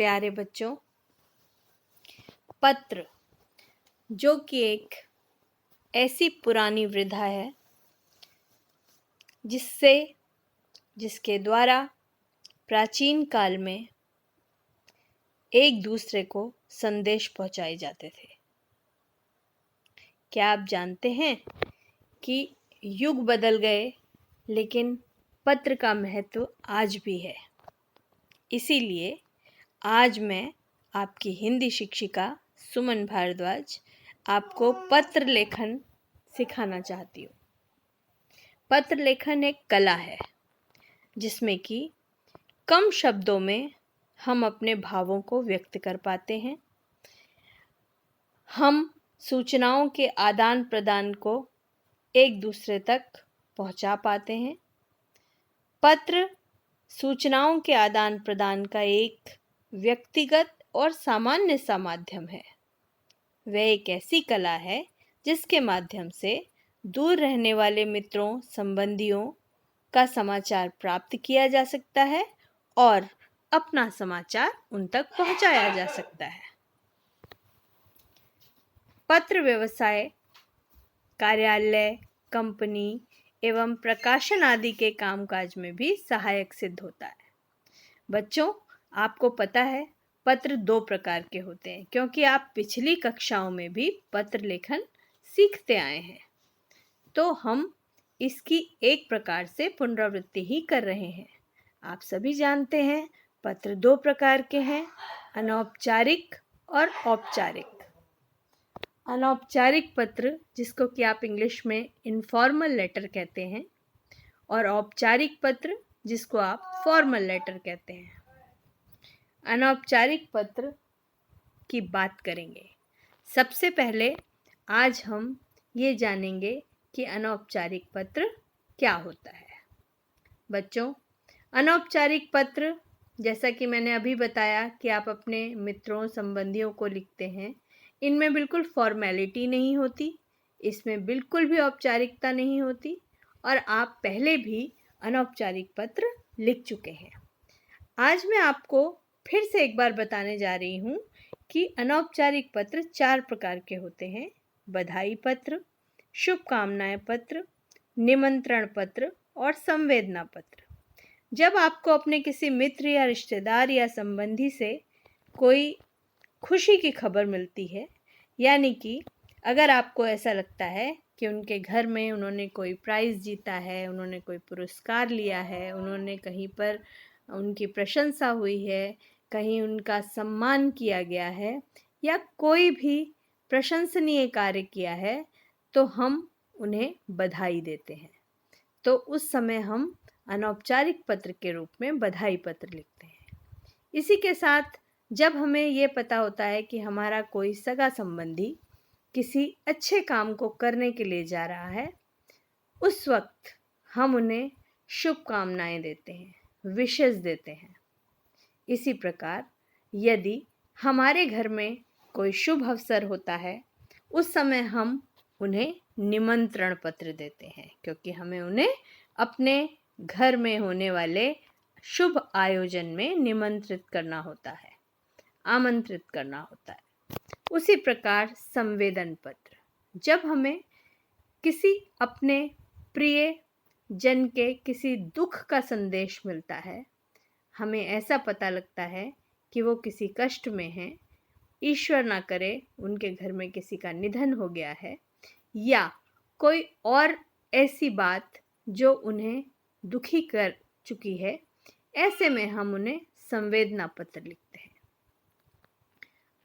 प्यारे बच्चों, पत्र जो कि एक ऐसी पुरानी विधा है जिसके द्वारा प्राचीन काल में एक दूसरे को संदेश पहुंचाए जाते थे। क्या आप जानते हैं कि युग बदल गए लेकिन पत्र का महत्व आज भी है। इसीलिए आज मैं आपकी हिंदी शिक्षिका सुमन भारद्वाज आपको पत्र लेखन सिखाना चाहती हूँ। पत्र लेखन एक कला है जिसमें कि कम शब्दों में हम अपने भावों को व्यक्त कर पाते हैं। हम सूचनाओं के आदान प्रदान को एक दूसरे तक पहुंचा पाते हैं। पत्र सूचनाओं के आदान प्रदान का एक व्यक्तिगत और सामान्य सा माध्यम है। वह एक ऐसी कला है जिसके माध्यम से दूर रहने वाले मित्रों, संबंधियों का समाचार प्राप्त किया जा सकता है और अपना समाचार उन तक पहुंचाया जा सकता है। पत्र व्यवसाय, कार्यालय, कंपनी एवं प्रकाशन आदि के कामकाज में भी सहायक सिद्ध होता है। बच्चों, आपको पता है पत्र 2 प्रकार के होते हैं, क्योंकि आप पिछली कक्षाओं में भी पत्र लेखन सीखते आए हैं, तो हम इसकी एक प्रकार से पुनरावृत्ति ही कर रहे हैं। आप सभी जानते हैं पत्र 2 प्रकार के हैं, अनौपचारिक और औपचारिक। अनौपचारिक पत्र, जिसको कि आप इंग्लिश में इनफॉर्मल लेटर कहते हैं, और औपचारिक पत्र, जिसको आप फॉर्मल लेटर कहते हैं। अनौपचारिक पत्र की बात करेंगे। सबसे पहले आज हम ये जानेंगे कि अनौपचारिक पत्र क्या होता है। बच्चों, अनौपचारिक पत्र, जैसा कि मैंने अभी बताया कि आप अपने मित्रों, संबंधियों को लिखते हैं, इनमें बिल्कुल फॉर्मेलिटी नहीं होती, इसमें बिल्कुल भी औपचारिकता नहीं होती और आप पहले भी अनौपचारिक पत्र लिख चुके हैं। आज मैं आपको फिर से एक बार बताने जा रही हूँ कि अनौपचारिक पत्र 4 प्रकार के होते हैं: बधाई पत्र, शुभकामनाएं पत्र, निमंत्रण पत्र और संवेदना पत्र। जब आपको अपने किसी मित्र या रिश्तेदार या संबंधी से कोई खुशी की खबर मिलती है, यानी कि अगर आपको ऐसा लगता है कि उनके घर में उन्होंने कोई प्राइज़ जीता है, उन्होंने कोई पुरस्कार लिया है, उन्होंने कहीं पर उनकी प्रशंसा हुई है, कहीं उनका सम्मान किया गया है या कोई भी प्रशंसनीय कार्य किया है, तो हम उन्हें बधाई देते हैं। तो उस समय हम अनौपचारिक पत्र के रूप में बधाई पत्र लिखते हैं। इसी के साथ जब हमें ये पता होता है कि हमारा कोई सगा संबंधी किसी अच्छे काम को करने के लिए जा रहा है, उस वक्त हम उन्हें शुभकामनाएं देते हैं, विशेस देते हैं। इसी प्रकार यदि हमारे घर में कोई शुभ अवसर होता है, उस समय हम उन्हें निमंत्रण पत्र देते हैं, क्योंकि हमें उन्हें अपने घर में होने वाले शुभ आयोजन में निमंत्रित करना होता है, आमंत्रित करना होता है। उसी प्रकार संवेदन पत्र, जब हमें किसी अपने प्रिय जन के किसी दुख का संदेश मिलता है, हमें ऐसा पता लगता है कि वो किसी कष्ट में हैं, ईश्वर ना करे उनके घर में किसी का निधन हो गया है, या कोई और ऐसी बात जो उन्हें दुखी कर चुकी है, ऐसे में हम उन्हें संवेदना पत्र लिखते हैं।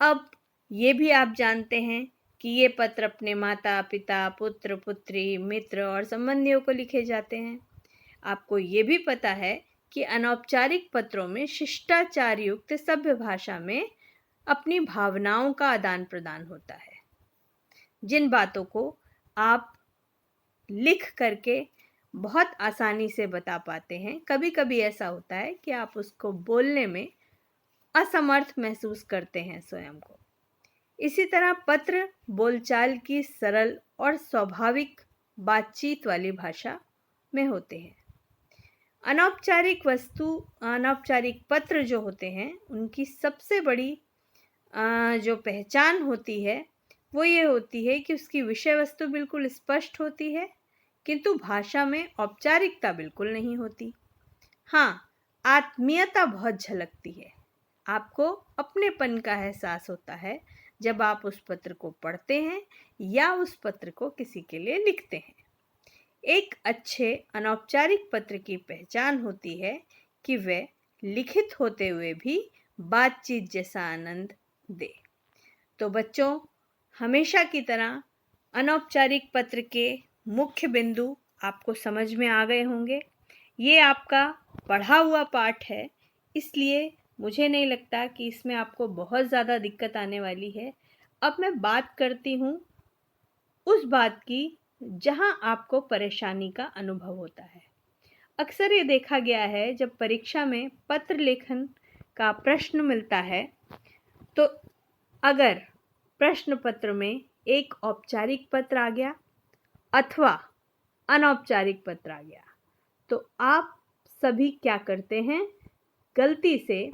अब ये भी आप जानते हैं कि ये पत्र अपने माता, पिता, पुत्र, पुत्री, मित्र और संबंधियों को लिखे जाते हैं। आपको ये भी पता है कि अनौपचारिक पत्रों में शिष्टाचार युक्त सभ्य भाषा में अपनी भावनाओं का आदान प्रदान होता है, जिन बातों को आप लिख करके बहुत आसानी से बता पाते हैं। कभी कभी ऐसा होता है कि आप उसको बोलने में असमर्थ महसूस करते हैं स्वयं को। इसी तरह पत्र बोलचाल की सरल और स्वाभाविक बातचीत वाली भाषा में होते हैं। अनौपचारिक पत्र जो होते हैं उनकी सबसे बड़ी जो पहचान होती है वो ये होती है कि उसकी विषय वस्तु बिल्कुल स्पष्ट होती है, किंतु भाषा में औपचारिकता बिल्कुल नहीं होती। हाँ, आत्मीयता बहुत झलकती है। आपको अपनेपन का एहसास होता है जब आप उस पत्र को पढ़ते हैं या उस पत्र को किसी के लिए लिखते हैं। एक अच्छे अनौपचारिक पत्र की पहचान होती है कि वह लिखित होते हुए भी बातचीत जैसा आनंद दे। तो बच्चों, हमेशा की तरह अनौपचारिक पत्र के मुख्य बिंदु आपको समझ में आ गए होंगे। ये आपका पढ़ा हुआ पाठ है, इसलिए मुझे नहीं लगता कि इसमें आपको बहुत ज़्यादा दिक्कत आने वाली है। अब मैं बात करती हूँ उस बात की जहाँ आपको परेशानी का अनुभव होता है। अक्सर ये देखा गया है, जब परीक्षा में पत्र लेखन का प्रश्न मिलता है तो अगर प्रश्न पत्र में एक औपचारिक पत्र आ गया अथवा अनौपचारिक पत्र आ गया तो आप सभी क्या करते हैं, गलती से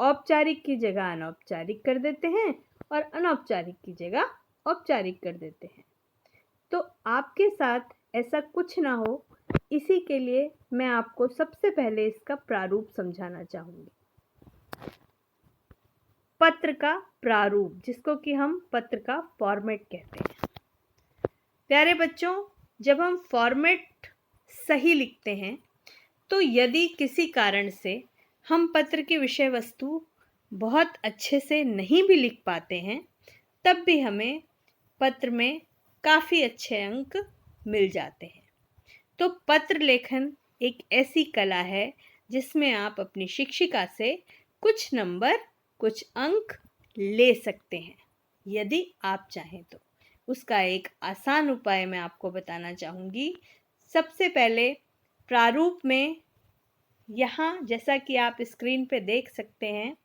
औपचारिक की जगह अनौपचारिक कर देते हैं और अनौपचारिक की जगह औपचारिक कर देते हैं। तो आपके साथ ऐसा कुछ ना हो, इसी के लिए मैं आपको सबसे पहले इसका प्रारूप समझाना चाहूँगी। पत्र का प्रारूप, जिसको कि हम पत्र का फॉर्मेट कहते हैं। प्यारे बच्चों, जब हम फॉर्मेट सही लिखते हैं तो यदि किसी कारण से हम पत्र की विषय वस्तु बहुत अच्छे से नहीं भी लिख पाते हैं, तब भी हमें पत्र में काफ़ी अच्छे अंक मिल जाते हैं। तो पत्र लेखन एक ऐसी कला है जिसमें आप अपनी शिक्षिका से कुछ नंबर, कुछ अंक ले सकते हैं, यदि आप चाहें तो। उसका एक आसान उपाय मैं आपको बताना चाहूँगी। सबसे पहले प्रारूप में यहाँ, जैसा कि आप स्क्रीन पे देख सकते हैं,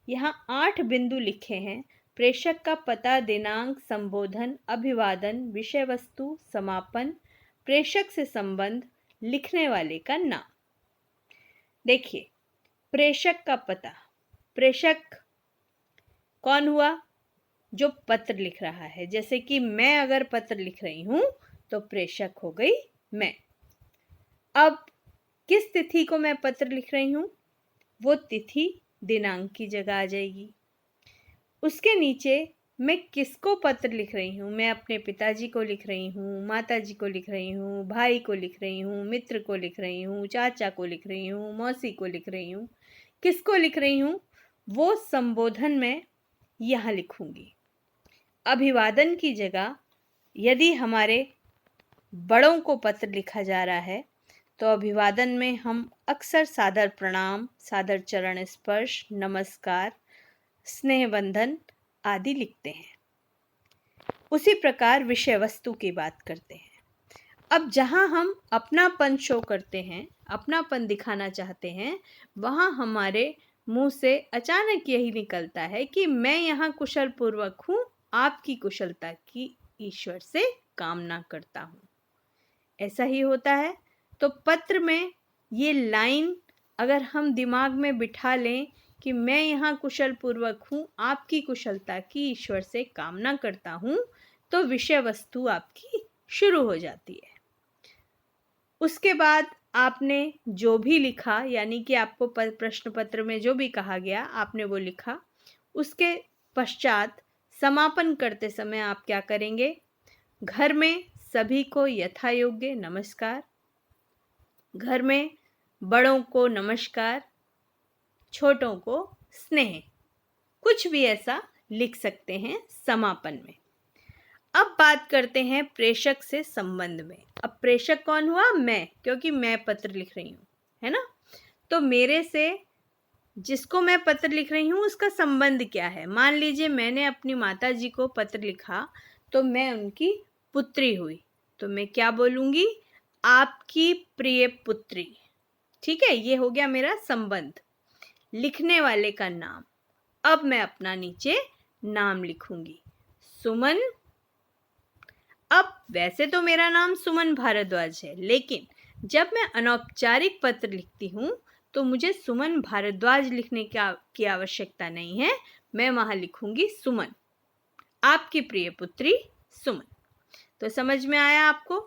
यहाँ 8 बिंदु लिखे हैं। प्रेषक का पता, दिनांक, संबोधन, अभिवादन, विषय वस्तु, समापन, प्रेषक से संबंध, लिखने वाले का नाम। देखिए, प्रेषक का पता, प्रेषक कौन हुआ? जो पत्र लिख रहा है। जैसे कि मैं अगर पत्र लिख रही हूँ तो प्रेषक हो गई मैं। अब किस तिथि को मैं पत्र लिख रही हूँ, वो तिथि दिनांक की जगह आ जाएगी। उसके नीचे मैं किसको पत्र लिख रही हूँ, मैं अपने पिताजी को लिख रही हूँ, माताजी को लिख रही हूँ, भाई को लिख रही हूँ, मित्र को लिख रही हूँ, चाचा को लिख रही हूँ, मौसी को लिख रही हूँ, किसको लिख रही हूँ, वो संबोधन में यहाँ लिखूँगी। अभिवादन की जगह यदि हमारे बड़ों को पत्र लिखा जा रहा है तो अभिवादन में हम अक्सर सादर प्रणाम, सादर चरण स्पर्श, नमस्कार, स्नेहबंधन आदि लिखते हैं। उसी प्रकार विषय वस्तु की बात करते हैं। अब जहाँ हम अपनापन शो करते हैं, अपनापन दिखाना चाहते हैं, वहाँ हमारे मुंह से अचानक यही निकलता है कि मैं यहाँ कुशल पूर्वक हूँ, आपकी कुशलता की ईश्वर से कामना करता हूँ। ऐसा ही होता है। तो पत्र में ये लाइन अगर हम दिमाग में बिठा लें कि मैं यहाँ कुशल पूर्वक हूँ, आपकी कुशलता की ईश्वर से कामना करता हूँ, तो विषय वस्तु आपकी शुरू हो जाती है। उसके बाद आपने जो भी लिखा, यानी कि आपको प्रश्न पत्र में जो भी कहा गया आपने वो लिखा। उसके पश्चात समापन करते समय आप क्या करेंगे? घर में सभी को यथा योग्य नमस्कार, घर में बड़ों को नमस्कार, छोटों को स्नेह, कुछ भी ऐसा लिख सकते हैं समापन में। अब बात करते हैं प्रेषक से संबंध में। अब प्रेषक कौन हुआ? मैं, क्योंकि मैं पत्र लिख रही हूँ, है ना। तो मेरे से जिसको मैं पत्र लिख रही हूँ उसका संबंध क्या है? मान लीजिए मैंने अपनी माता जी को पत्र लिखा तो मैं उनकी पुत्री हुई, तो मैं क्या बोलूँगी? आपकी प्रिय पुत्री। ठीक है, ये हो गया मेरा संबंध। लिखने वाले का नाम, अब मैं अपना नीचे नाम लिखूंगी, सुमन। अब वैसे तो मेरा नाम सुमन भारद्वाज है, लेकिन जब मैं अनौपचारिक पत्र लिखती हूँ तो मुझे सुमन भारद्वाज लिखने की आवश्यकता नहीं है। मैं वहाँ लिखूंगी सुमन, आपकी प्रिय पुत्री सुमन। तो समझ में आया आपको?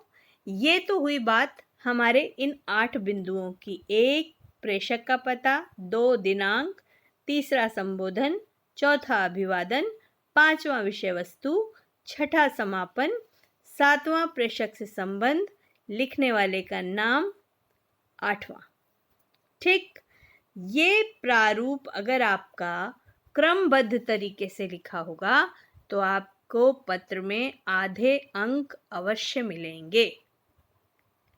ये तो हुई बात हमारे इन 8 बिंदुओं की। 1 प्रेषक का पता, 2 दिनांक, 3 संबोधन, 4 अभिवादन, 5वां विषय वस्तु, 6 समापन, 7वां प्रेषक से संबंध, लिखने वाले का नाम, 8वां। ठीक, ये प्रारूप अगर आपका क्रमबद्ध तरीके से लिखा होगा तो आपको पत्र में आधे अंक अवश्य मिलेंगे।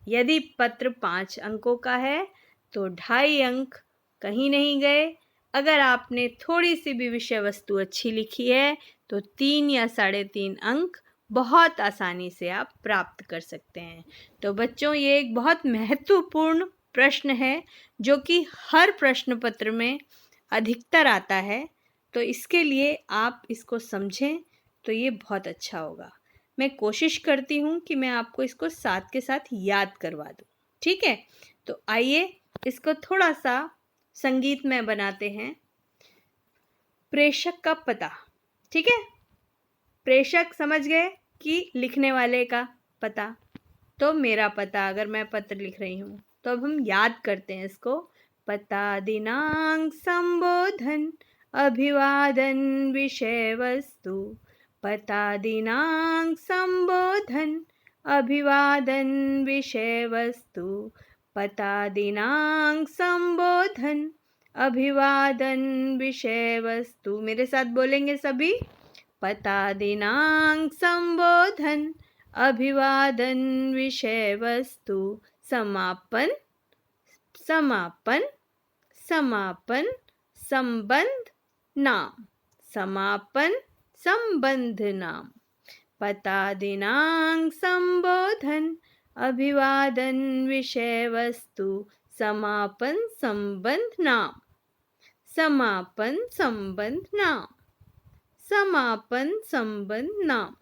यदि पत्र 5 अंकों का है तो 2.5 अंक कहीं नहीं गए। अगर आपने थोड़ी सी भी विषय वस्तु अच्छी लिखी है तो 3 या 3.5 अंक बहुत आसानी से आप प्राप्त कर सकते हैं। तो बच्चों, ये एक बहुत महत्वपूर्ण प्रश्न है जो कि हर प्रश्न पत्र में अधिकतर आता है। तो इसके लिए आप इसको समझें तो ये बहुत अच्छा होगा। मैं कोशिश करती हूँ कि मैं आपको इसको साथ के साथ याद करवा दूँ। ठीक है, तो आइए इसको थोड़ा सा संगीतमय बनाते हैं। प्रेषक का पता, ठीक है, प्रेषक समझ गए कि लिखने वाले का पता। तो मेरा पता, अगर मैं पत्र लिख रही हूँ तो अब हम याद करते हैं इसको। पता, दिनांक, संबोधन, अभिवादन, विषय वस्तु। पता, दिनांक, संबोधन, अभिवादन, विषय वस्तु। पता, दिनांक, संबोधन, अभिवादन, विषय वस्तु। मेरे साथ बोलेंगे सभी। पता, दिनांक, संबोधन, अभिवादन, विषय वस्तु। समापन, समापन, समापन, संबंध, नाम। समापन, संबंध, नाम। पता, दिनांक, संबोधन, अभिवादन, विषय वस्तु। समापन, संबंध, नाम। समापन, संबंध, नाम। समापन, संबंध, नाम।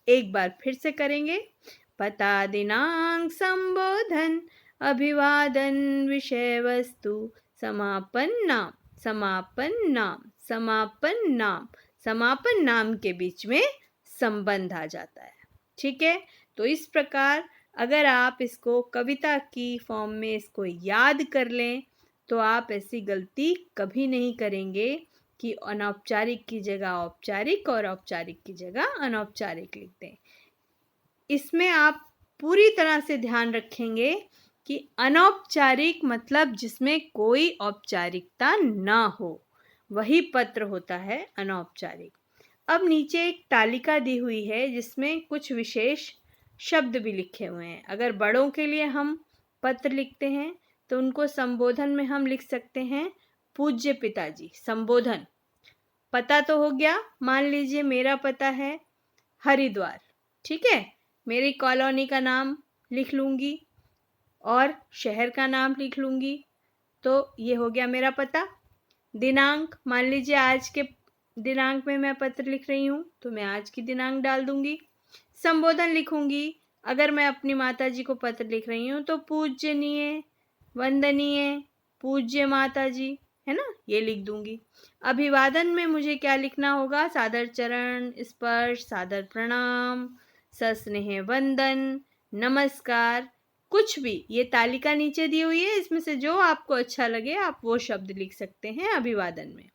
एक बार फिर से करेंगे। पता, दिनांक, संबोधन, अभिवादन, विषय वस्तु। समापन, नाम। समापन, नाम। समापन, नाम। समापन, नाम के बीच में संबंध आ जाता है। ठीक है, तो इस प्रकार अगर आप इसको कविता की फॉर्म में इसको याद कर लें तो आप ऐसी गलती कभी नहीं करेंगे कि अनौपचारिक की जगह औपचारिक और औपचारिक की जगह अनौपचारिक लिख दें। इसमें आप पूरी तरह से ध्यान रखेंगे कि अनौपचारिक मतलब जिसमें कोई औपचारिकता ना हो, वही पत्र होता है अनौपचारिक। अब नीचे एक तालिका दी हुई है जिसमें कुछ विशेष शब्द भी लिखे हुए हैं। अगर बड़ों के लिए हम पत्र लिखते हैं तो उनको संबोधन में हम लिख सकते हैं पूज्य पिताजी। संबोधन, पता तो हो गया। मान लीजिए मेरा पता है हरिद्वार, ठीक है, मेरी कॉलोनी का नाम लिख लूँगी और शहर का नाम लिख लूँगी, तो ये हो गया मेरा पता। दिनांक, मान लीजिए आज के दिनांक में मैं पत्र लिख रही हूँ तो मैं आज की दिनांक डाल दूँगी। संबोधन लिखूँगी, अगर मैं अपनी माता जी को पत्र लिख रही हूँ तो पूजनीय, वंदनीय, पूज्य माता जी, है ना, ये लिख दूँगी। अभिवादन में मुझे क्या लिखना होगा? सादर चरण स्पर्श, सादर प्रणाम, सस्नेह वंदन, नमस्कार, कुछ भी। ये तालिका नीचे दी हुई है, इसमें से जो आपको अच्छा लगे आप वो शब्द लिख सकते हैं अभिवादन में।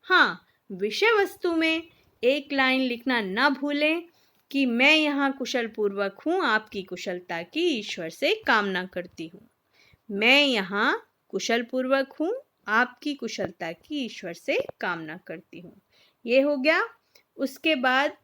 हाँ, विषय वस्तु में एक लाइन लिखना ना भूलें कि मैं यहाँ कुशल पूर्वक हूँ, आपकी कुशलता की ईश्वर से कामना करती हूँ। मैं यहाँ कुशल पूर्वक हूँ, आपकी कुशलता की ईश्वर से कामना करती हूँ। ये हो गया। उसके बाद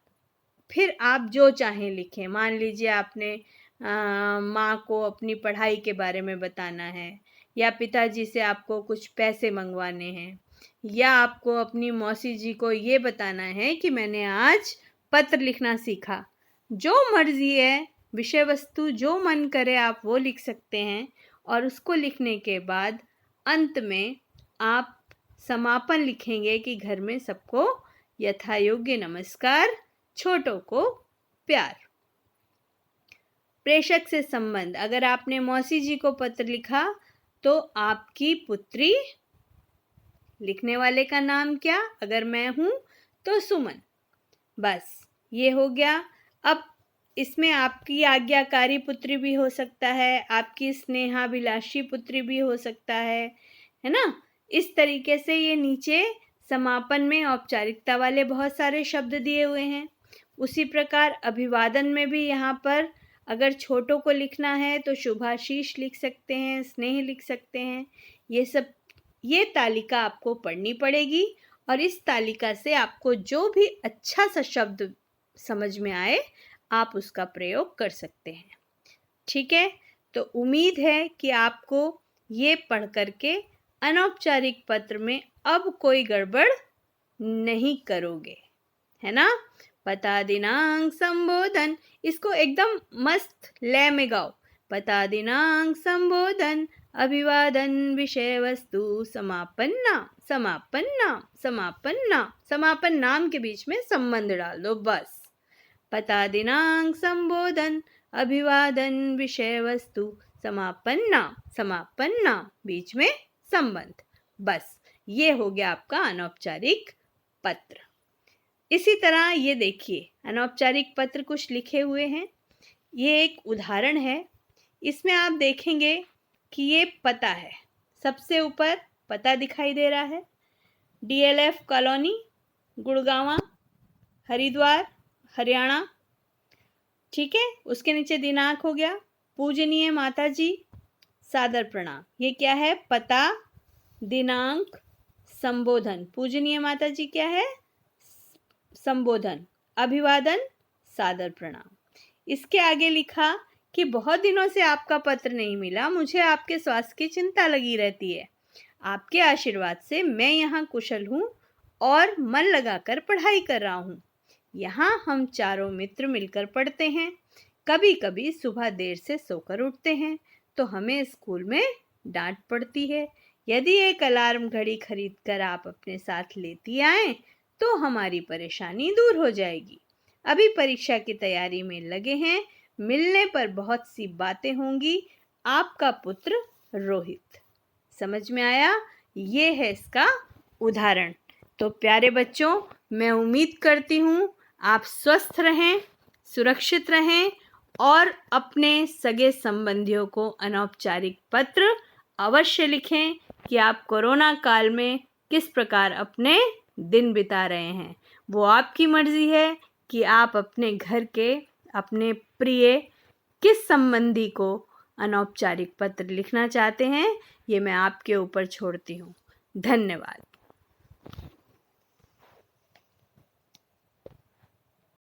फिर आप जो चाहें लिखें। मान लीजिए आपने माँ को अपनी पढ़ाई के बारे में बताना है, या पिताजी से आपको कुछ पैसे मंगवाने हैं, या आपको अपनी मौसी जी को ये बताना है कि मैंने आज पत्र लिखना सीखा। जो मर्जी है, विषय वस्तु जो मन करे आप वो लिख सकते हैं। और उसको लिखने के बाद अंत में आप समापन लिखेंगे कि घर में सबको यथायोग्य नमस्कार, छोटों को प्यार। प्रेषक से संबंध, अगर आपने मौसी जी को पत्र लिखा तो आपकी पुत्री, लिखने वाले का नाम क्या, अगर मैं हूं तो सुमन। बस ये हो गया। अब इसमें आपकी आज्ञाकारी पुत्री भी हो सकता है, आपकी स्नेहाभिलाषी पुत्री भी हो सकता है ना। इस तरीके से ये नीचे समापन में औपचारिकता वाले बहुत सारे शब्द दिए हुए हैं। उसी प्रकार अभिवादन में भी यहाँ पर अगर छोटों को लिखना है तो शुभाशीष लिख सकते हैं, स्नेह लिख सकते हैं। ये तालिका आपको पढ़नी पड़ेगी और इस तालिका से आपको जो भी अच्छा सा शब्द समझ में आए आप उसका प्रयोग कर सकते हैं। ठीक है, तो उम्मीद है कि आपको ये पढ़ करके अनौपचारिक पत्र में अब कोई गड़बड़ नहीं करोगे, है ना। पता दिनांक संबोधन, इसको एकदम मस्त लय में गाओ। पता दिनांक संबोधन अभिवादन विषय वस्तु समापन नाम, समापन नाम, समापन नाम, समापन नाम के बीच में संबंध डाल दो बस। पता दिनांक संबोधन अभिवादन विषय वस्तु समापन नाम, समापन नाम, बीच में संबंध। बस ये हो गया आपका अनौपचारिक पत्र। इसी तरह ये देखिए अनौपचारिक पत्र कुछ लिखे हुए हैं। ये एक उदाहरण है। इसमें आप देखेंगे कि ये पता है, सबसे ऊपर पता दिखाई दे रहा है, DLF कॉलोनी, गुड़गांव, हरिद्वार, हरियाणा। ठीक है, उसके नीचे दिनांक हो गया, पूजनीय माता जी सादर प्रणाम। ये क्या है, पता दिनांक संबोधन। पूजनीय माता जी क्या है, संबोधन। अभिवादन सादर प्रणाम। इसके आगे लिखा कि बहुत दिनों से आपका पत्र नहीं मिला, मुझे आपके स्वास्थ्य की चिंता लगी रहती है। आपके आशीर्वाद से मैं यहाँ कुशल हूँ और मन लगाकर पढ़ाई कर रहा हूँ। यहाँ हम चारों मित्र मिलकर पढ़ते हैं। कभी कभी सुबह देर से सोकर उठते हैं तो हमें स्कूल में डांट पड़ती है। यदि एक अलार्म घड़ी खरीदकर आप अपने साथ लेती आएं तो हमारी परेशानी दूर हो जाएगी। अभी परीक्षा की तैयारी में लगे हैं, मिलने पर बहुत सी बातें होंगी। आपका पुत्र रोहित। समझ में आया? ये है इसका उदाहरण। तो प्यारे बच्चों, मैं उम्मीद करती हूँ आप स्वस्थ रहें, सुरक्षित रहें और अपने सगे संबंधियों को अनौपचारिक पत्र अवश्य लिखें कि आप कोरोना काल में किस प्रकार अपने दिन बिता रहे हैं। वो आपकी मर्जी है कि आप अपने घर के अपने प्रिय किस संबंधी को अनौपचारिक पत्र लिखना चाहते हैं। ये मैं आपके ऊपर छोड़ती हूँ। धन्यवाद।